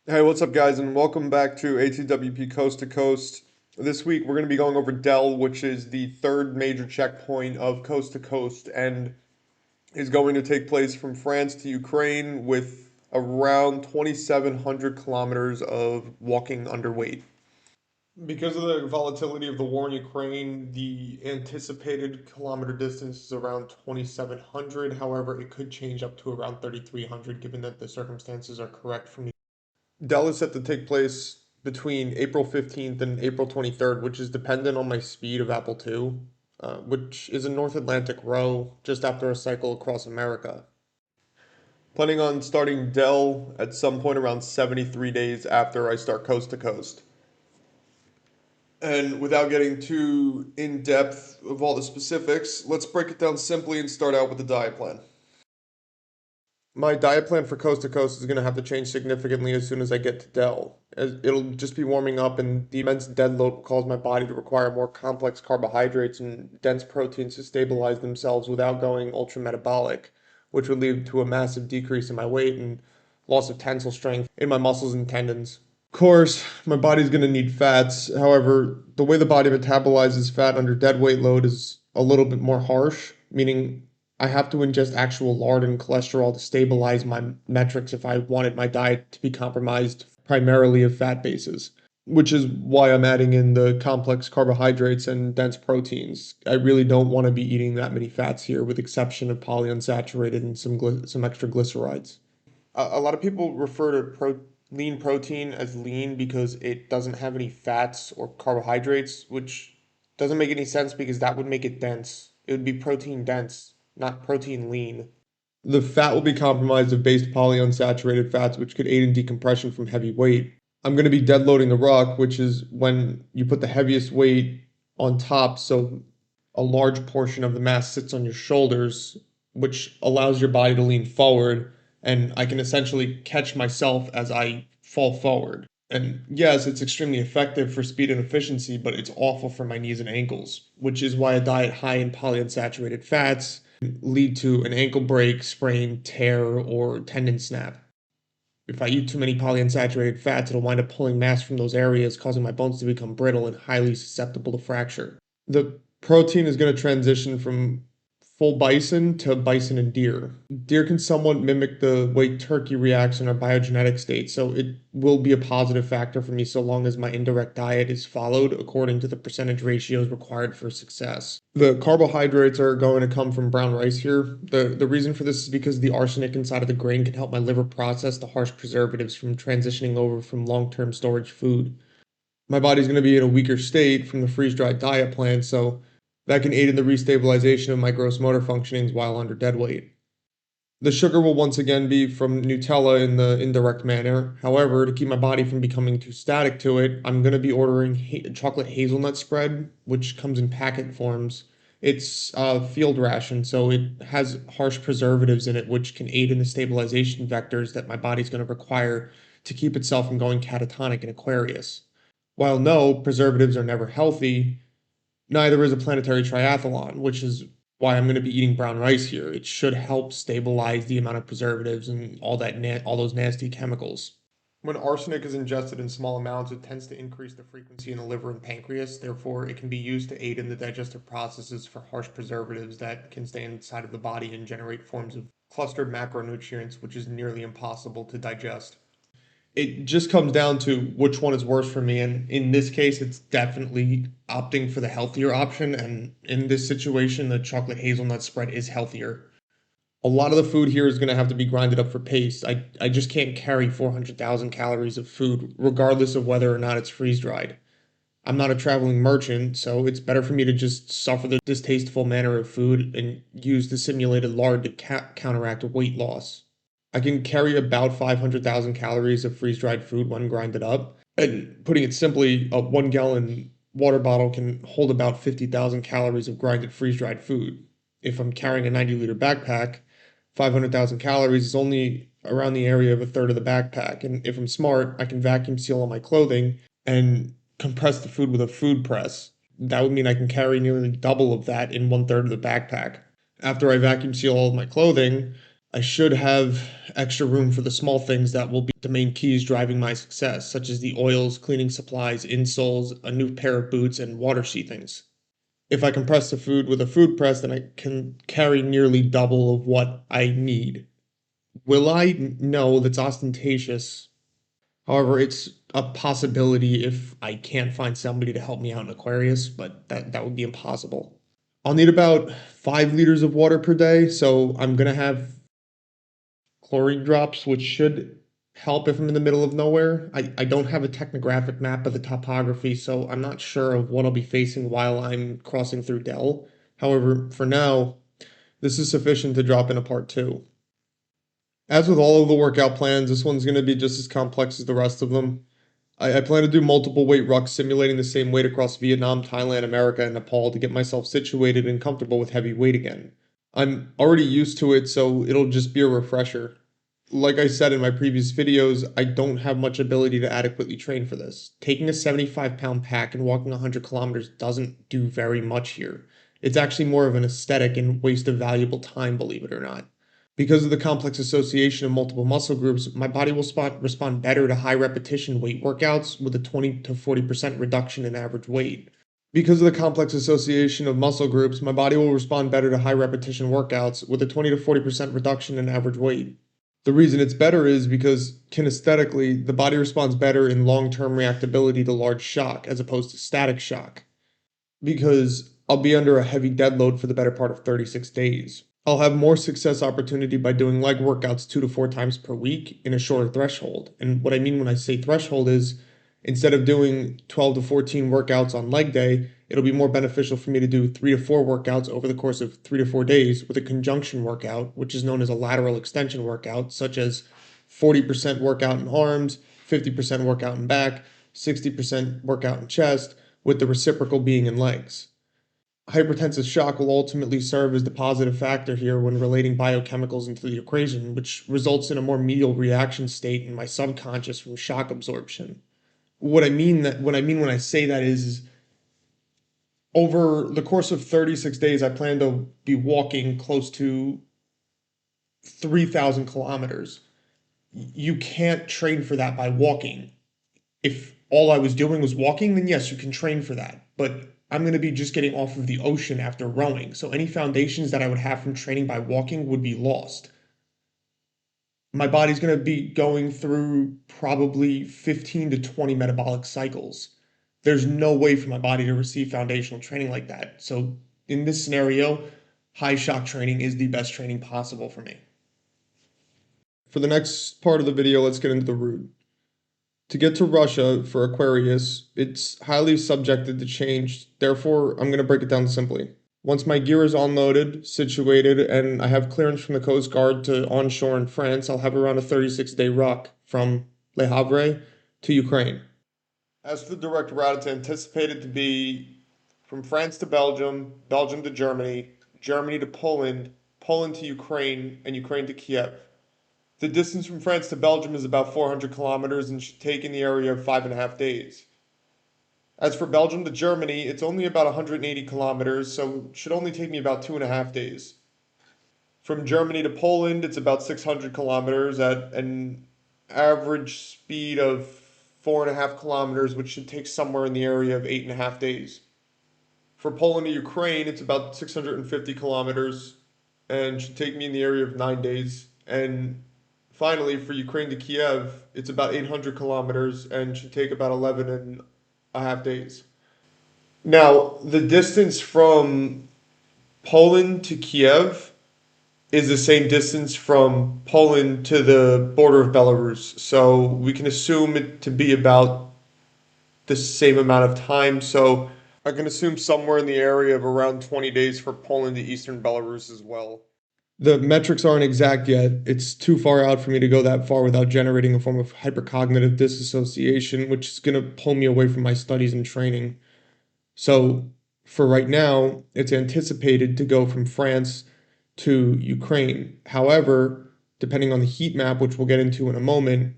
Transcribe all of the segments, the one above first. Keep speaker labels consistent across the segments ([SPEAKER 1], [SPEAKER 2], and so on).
[SPEAKER 1] Hey, what's up, guys, and welcome back to ATWP Coast to Coast. This week, we're going to be going over Dell, which is the third major checkpoint of Coast to Coast and is going to take place from France to Ukraine with around 2,700 kilometers of walking underweight. Because of the volatility of the war in Ukraine, the anticipated kilometer distance is around 2,700. However, it could change up to around 3,300 given that the circumstances are correct from Dell is set to take place between April 15th and April 23rd, which is dependent on my speed of Apple II, which is a North Atlantic row just after a cycle across America. Planning on starting Dell at some point around 73 days after I start Coast to Coast. And without getting too in depth of all the specifics, let's break it down simply and start out with the diet plan. My diet plan for Coast to Coast is going to have to change significantly as soon as I get to Dell. As it'll just be warming up, and the immense dead load will cause my body to require more complex carbohydrates and dense proteins to stabilize themselves without going ultra metabolic, which would lead to a massive decrease in my weight and loss of tensile strength in my muscles and tendons. Of course, my body's going to need fats. However, the way the body metabolizes fat under dead weight load is a little bit more harsh, meaning I have to ingest actual lard and cholesterol to stabilize my metrics if I wanted my diet to be compromised primarily of fat bases, which is why I'm adding in the complex carbohydrates and dense proteins. I really don't want to be eating that many fats here, with exception of polyunsaturated and some extra glycerides. A lot of people refer to lean protein as lean because it doesn't have any fats or carbohydrates, which doesn't make any sense because that would make it dense. It would be protein dense, not protein lean. The fat will be compromised of base polyunsaturated fats, which could aid in decompression from heavy weight. I'm going to be dead loading the ruck, which is when you put the heaviest weight on top, so a large portion of the mass sits on your shoulders, which allows your body to lean forward, and I can essentially catch myself as I fall forward. And yes, it's extremely effective for speed and efficiency, but it's awful for my knees and ankles, which is why a diet high in polyunsaturated fats lead to an ankle break, sprain, tear, or tendon snap. If I eat too many polyunsaturated fats, it'll wind up pulling mass from those areas, causing my bones to become brittle and highly susceptible to fracture. The protein is going to transition from full bison to bison and deer. Deer can somewhat mimic the way turkey reacts in our biogenetic state, so it will be a positive factor for me so long as my indirect diet is followed according to the percentage ratios required for success. The carbohydrates are going to come from brown rice here. The reason for this is because the arsenic inside of the grain can help my liver process the harsh preservatives from transitioning over from long-term storage food. My body's going to be in a weaker state from the freeze-dried diet plan, so that can aid in the restabilization of my gross motor functionings while under dead weight. The sugar will once again be from Nutella in the indirect manner. However, to keep my body from becoming too static to it, I'm going to be ordering chocolate hazelnut spread, which comes in packet forms. It's field ration, so it has harsh preservatives in it, which can aid in the stabilization vectors that my body's going to require to keep itself from going catatonic in Aquarius. While no, preservatives are never healthy, neither is a planetary triathlon, which is why I'm going to be eating brown rice here. It should help stabilize the amount of preservatives and all those nasty chemicals. When arsenic is ingested in small amounts, it tends to increase the frequency in the liver and pancreas. Therefore, it can be used to aid in the digestive processes for harsh preservatives that can stay inside of the body and generate forms of clustered macronutrients, which is nearly impossible to digest. It just comes down to which one is worse for me. And in this case, it's definitely opting for the healthier option. And in this situation, the chocolate hazelnut spread is healthier. A lot of the food here is going to have to be grinded up for paste. I just can't carry 400,000 calories of food, regardless of whether or not it's freeze dried. I'm not a traveling merchant, so it's better for me to just suffer the distasteful manner of food and use the simulated lard to counteract weight loss. I can carry about 500,000 calories of freeze-dried food when grinded up. And putting it simply, a 1 gallon water bottle can hold about 50,000 calories of grinded freeze-dried food. If I'm carrying a 90-liter backpack, 500,000 calories is only around the area of a third of the backpack. And if I'm smart, I can vacuum seal all my clothing and compress the food with a food press. That would mean I can carry nearly double of that in one third of the backpack. After I vacuum seal all of my clothing, I should have extra room for the small things that will be the main keys driving my success, such as the oils, cleaning supplies, insoles, a new pair of boots, and water sheathings. If I compress the food with a food press, then I can carry nearly double of what I need. Will I? No, that's ostentatious. However, it's a possibility if I can't find somebody to help me out in Aquarius, but that would be impossible. I'll need about 5 liters of water per day, so I'm gonna have chlorine drops, which should help if I'm in the middle of nowhere. I don't have a technographic map of the topography, so I'm not sure of what I'll be facing while I'm crossing through Dell. However, for now, this is sufficient to drop in a part 2. As with all of the workout plans, this one's going to be just as complex as the rest of them. I plan to do multiple weight rucks simulating the same weight across Vietnam, Thailand, America, and Nepal to get myself situated and comfortable with heavy weight again. I'm already used to it, so it'll just be a refresher. Like I said in my previous videos, I don't have much ability to adequately train for this. Taking a 75-pound pack and walking 100 kilometers doesn't do very much here. It's actually more of an aesthetic and waste of valuable time, believe it or not. Because of the complex association of multiple muscle groups, my body will respond better to high repetition weight workouts with a 20 to 40% reduction in average weight. Because of the complex association of muscle groups, my body will respond better to high repetition workouts with a 20 to 40% reduction in average weight. The reason it's better is because kinesthetically, the body responds better in long-term reactability to large shock as opposed to static shock. Because I'll be under a heavy dead load for the better part of 36 days. I'll have more success opportunity by doing leg workouts 2 to 4 times per week in a shorter threshold. And what I mean when I say threshold is instead of doing 12 to 14 workouts on leg day, it'll be more beneficial for me to do 3 to 4 workouts over the course of 3 to 4 days with a conjunction workout, which is known as a lateral extension workout, such as 40% workout in arms, 50% workout in back, 60% workout in chest, with the reciprocal being in legs. Hypertensive shock will ultimately serve as the positive factor here when relating biochemicals into the equation, which results in a more medial reaction state in my subconscious from shock absorption. What I mean when I say that is over the course of 36 days, I plan to be walking close to 3,000 kilometers. You can't train for that by walking. If all I was doing was walking, then yes, you can train for that. But I'm going to be just getting off of the ocean after rowing. So any foundations that I would have from training by walking would be lost. My body's going to be going through probably 15 to 20 metabolic cycles. There's no way for my body to receive foundational training like that. So in this scenario, high shock training is the best training possible for me. For the next part of the video, let's get into the route. To get to Russia for Aquarius, it's highly subjected to change, therefore I'm going to break it down simply. Once my gear is unloaded, situated, and I have clearance from the Coast Guard to onshore in France, I'll have around a 36-day ruck from Le Havre to Ukraine. As for the direct route, it's anticipated to be from France to Belgium, Belgium to Germany, Germany to Poland, Poland to Ukraine, and Ukraine to Kiev. The distance from France to Belgium is about 400 kilometers and should take in the area of 5.5 days. As for Belgium to Germany, it's only about 180 kilometers, so it should only take me about 2.5 days. From Germany to Poland, it's about 600 kilometers at an average speed of 4.5 kilometers, which should take somewhere in the area of 8.5 days. For Poland to Ukraine, it's about 650 kilometers and should take me in the area of 9 days. And finally, for Ukraine to Kiev, it's about 800 kilometers and should take about 11.5 days. Now, the distance from Poland to Kiev is the same distance from Poland to the border of Belarus. So we can assume it to be about the same amount of time. So I can assume somewhere in the area of around 20 days for Poland to eastern Belarus as well. The metrics aren't exact yet. It's too far out for me to go that far without generating a form of hypercognitive disassociation, which is going to pull me away from my studies and training. So for right now, it's anticipated to go from France to Ukraine. However, depending on the heat map, which we'll get into in a moment,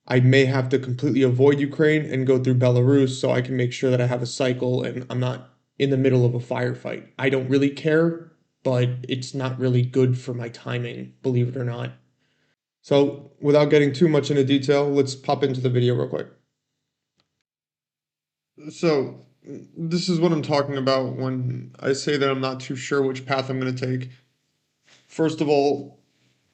[SPEAKER 1] I may have to completely avoid Ukraine and go through Belarus so I can make sure that I have a cycle and I'm not in the middle of a firefight. I don't really care but it's not really good for my timing, believe it or not. So without getting too much into detail, let's pop into the video real quick. So this is what I'm talking about when I say that I'm not too sure which path I'm going to take. First of all,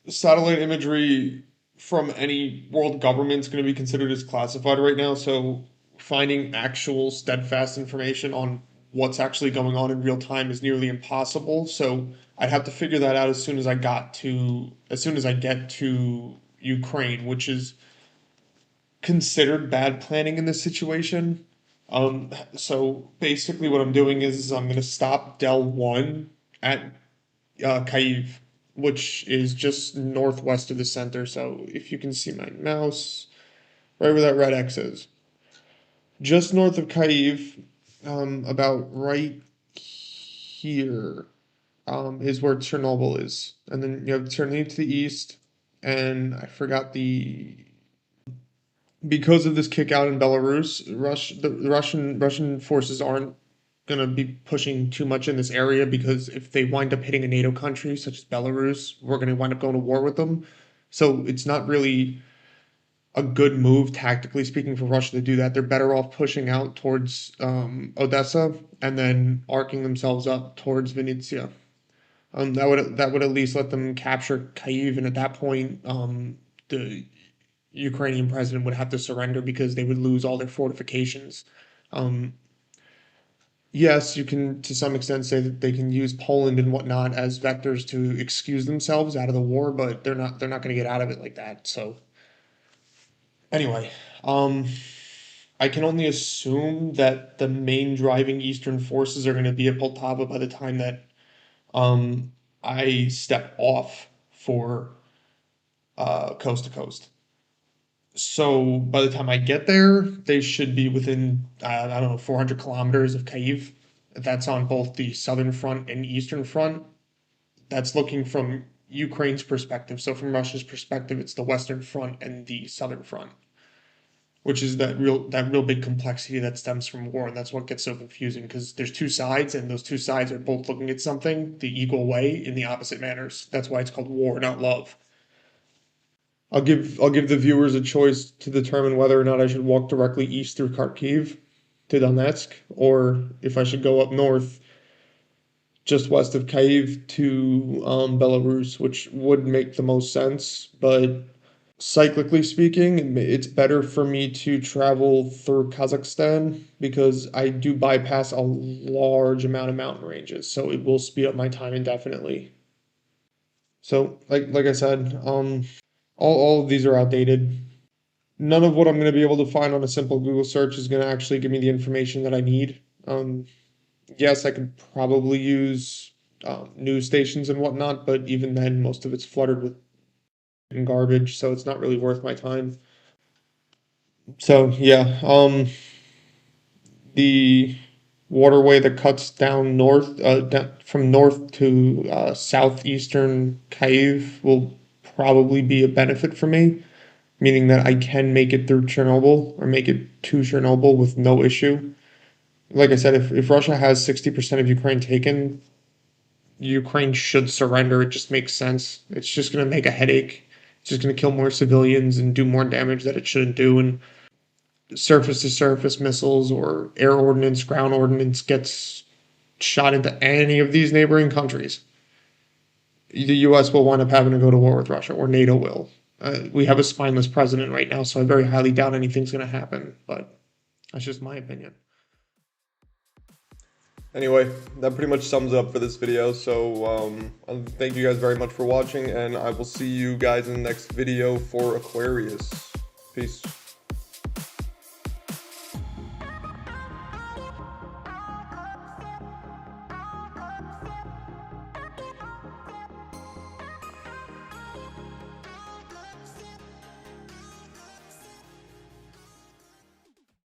[SPEAKER 1] satellite imagery from any world government is going to be considered as classified right now. So finding actual steadfast information on what's actually going on in real time is nearly impossible. So I'd have to figure that out as soon as I get to Ukraine, which is considered bad planning in this situation. So basically, what I'm doing is I'm going to stop Del 1 at Kyiv, which is just northwest of the center. So if you can see my mouse, right where that red X is, just north of Kyiv, about right here, is where Chernobyl is. And then you have Chernihiv to the east, and I forgot because of this kick out in Belarus, the Russian forces aren't going to be pushing too much in this area because if they wind up hitting a NATO country such as Belarus, we're going to wind up going to war with them. So it's not really a good move, tactically speaking, for Russia to do that. They're better off pushing out towards Odessa and then arcing themselves up towards Vinnytsia. That would at least let them capture Kyiv, and at that point, the Ukrainian president would have to surrender because they would lose all their fortifications. Um, yes, you can to some extent say that they can use Poland and whatnot as vectors to excuse themselves out of the war, but they're not going to get out of it like that. So anyway, I can only assume that the main driving Eastern forces are going to be at Poltava by the time that I step off for coast to coast. So by the time I get there, they should be within, I don't know, 400 kilometers of Kyiv. That's on both the southern front and eastern front. That's looking from Ukraine's perspective. So from Russia's perspective, it's the western front and the southern front, which is that real big complexity that stems from war. And that's what gets so confusing because there's two sides, and those two sides are both looking at something the equal way in the opposite manners. That's why it's called war, not love. I'll give the viewers a choice to determine whether or not I should walk directly east through Kharkiv to Donetsk, or if I should go up north just west of Kyiv to Belarus, which would make the most sense. But cyclically speaking, it's better for me to travel through Kazakhstan because I do bypass a large amount of mountain ranges, so it will speed up my time indefinitely. So, like I said, all of these are outdated. None of what I'm going to be able to find on a simple Google search is going to actually give me the information that I need. Yes, I could probably use news stations and whatnot, but even then, most of it's flooded with garbage, so it's not really worth my time. So yeah, the waterway that cuts down north, from north to southeastern Kyiv will probably be a benefit for me, meaning that I can make it through Chernobyl or make it to Chernobyl with no issue. Like I said, if Russia has 60% of Ukraine taken, Ukraine should surrender. It just makes sense. It's just going to make a headache. It's just going to kill more civilians and do more damage that it shouldn't do. And surface to surface missiles or air ordnance, ground ordnance gets shot into any of these neighboring countries, the US will wind up having to go to war with Russia, or NATO will. We have a spineless president right now, so I very highly doubt anything's going to happen, but that's just my opinion. Anyway, that pretty much sums up for this video, so thank you guys very much for watching, and I will see you guys in the next video for Aquarius. Peace.